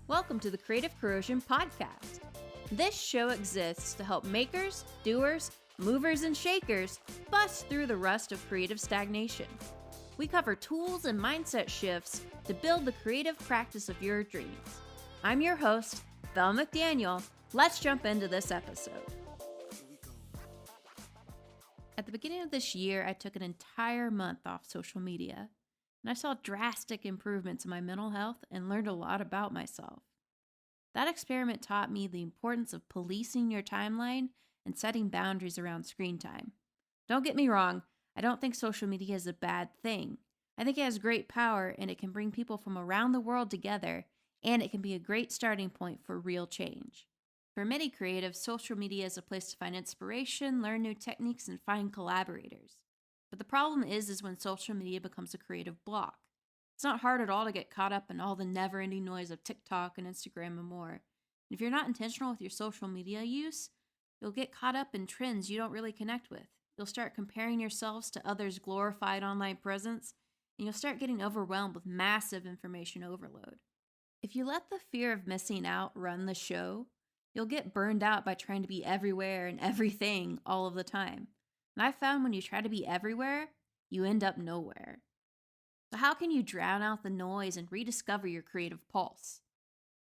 Welcome to the Creative Corrosion Podcast. This show exists to help makers, doers, movers, and shakers bust through the rust of creative stagnation. We cover tools and mindset shifts to build the creative practice of your dreams. I'm your host, Belle McDaniel. Let's jump into this episode. At the beginning of this year, I took an entire month off social media, and I saw drastic improvements in my mental health and learned a lot about myself. That experiment taught me the importance of policing your timeline and setting boundaries around screen time. Don't get me wrong, I don't think social media is a bad thing. I think it has great power and it can bring people from around the world together, and it can be a great starting point for real change. For many creatives, social media is a place to find inspiration, learn new techniques, and find collaborators. But the problem is when social media becomes a creative block. It's not hard at all to get caught up in all the never-ending noise of TikTok and Instagram and more. And if you're not intentional with your social media use, you'll get caught up in trends you don't really connect with. You'll start comparing yourselves to others' glorified online presence, and you'll start getting overwhelmed with massive information overload. If you let the fear of missing out run the show, you'll get burned out by trying to be everywhere and everything all of the time. And I found when you try to be everywhere, you end up nowhere. So how can you drown out the noise and rediscover your creative pulse?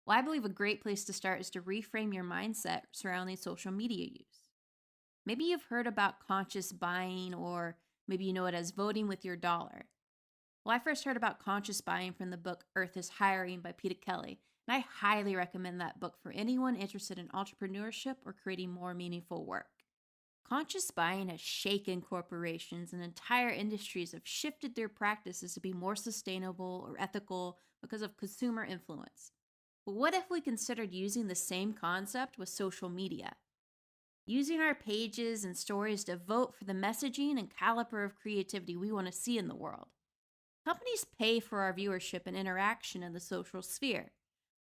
Well, I believe a great place to start is to reframe your mindset surrounding social media use. Maybe you've heard about conscious buying, or maybe you know it as voting with your dollar. Well, I first heard about conscious buying from the book Earth is Hiring by Peter Kelly, and I highly recommend that book for anyone interested in entrepreneurship or creating more meaningful work. Conscious buying has shaken corporations, and entire industries have shifted their practices to be more sustainable or ethical because of consumer influence. But what if we considered using the same concept with social media? Using our pages and stories to vote for the messaging and caliber of creativity we want to see in the world. Companies pay for our viewership and interaction in the social sphere.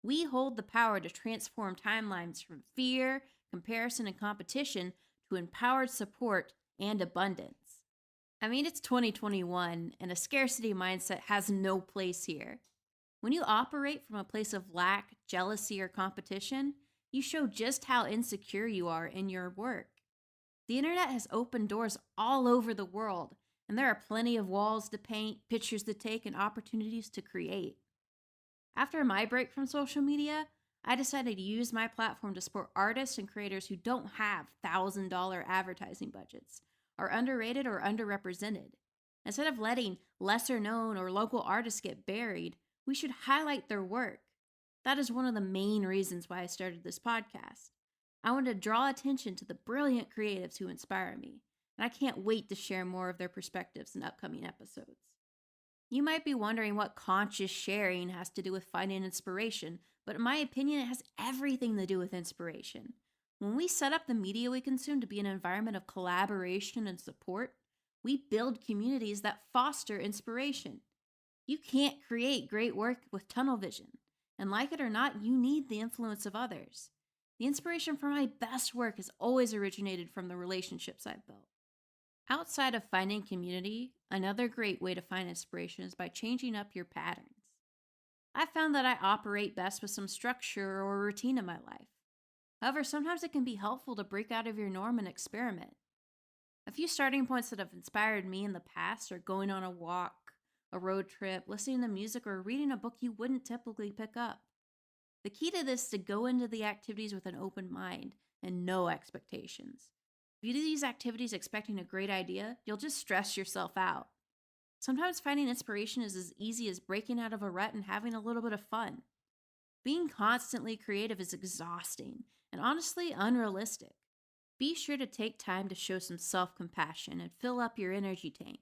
We hold the power to transform timelines from fear, comparison, and competition to empowered support and abundance. I mean, it's 2021, and a scarcity mindset has no place here. When you operate from a place of lack, jealousy, or competition, you show just how insecure you are in your work. The internet has opened doors all over the world, and there are plenty of walls to paint, pictures to take, and opportunities to create. After my break from social media, I decided to use my platform to support artists and creators who don't have $1,000 advertising budgets, are underrated or underrepresented. Instead of letting lesser known or local artists get buried, we should highlight their work. That is one of the main reasons why I started this podcast. I wanted to draw attention to the brilliant creatives who inspire me, and I can't wait to share more of their perspectives in upcoming episodes. You might be wondering what conscious sharing has to do with finding inspiration, but in my opinion, it has everything to do with inspiration. When we set up the media we consume to be an environment of collaboration and support, we build communities that foster inspiration. You can't create great work with tunnel vision, and like it or not, you need the influence of others. The inspiration for my best work has always originated from the relationships I've built. Outside of finding community, another great way to find inspiration is by changing up your patterns. I found that I operate best with some structure or routine in my life. However, sometimes it can be helpful to break out of your norm and experiment. A few starting points that have inspired me in the past are going on a walk, a road trip, listening to music, or reading a book you wouldn't typically pick up. The key to this is to go into the activities with an open mind and no expectations. If you do these activities expecting a great idea, you'll just stress yourself out. Sometimes finding inspiration is as easy as breaking out of a rut and having a little bit of fun. Being constantly creative is exhausting and honestly unrealistic. Be sure to take time to show some self-compassion and fill up your energy tank.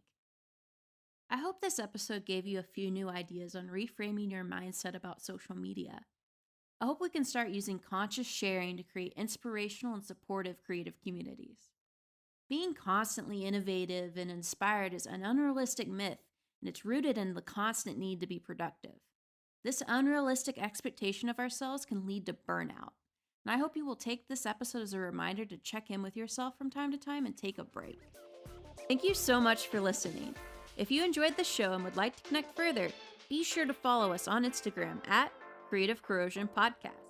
I hope this episode gave you a few new ideas on reframing your mindset about social media. I hope we can start using conscious sharing to create inspirational and supportive creative communities. Being constantly innovative and inspired is an unrealistic myth, and it's rooted in the constant need to be productive. This unrealistic expectation of ourselves can lead to burnout, and I hope you will take this episode as a reminder to check in with yourself from time to time and take a break. Thank you so much for listening. If you enjoyed the show and would like to connect further, be sure to follow us on Instagram at Creative Corrosion Podcast.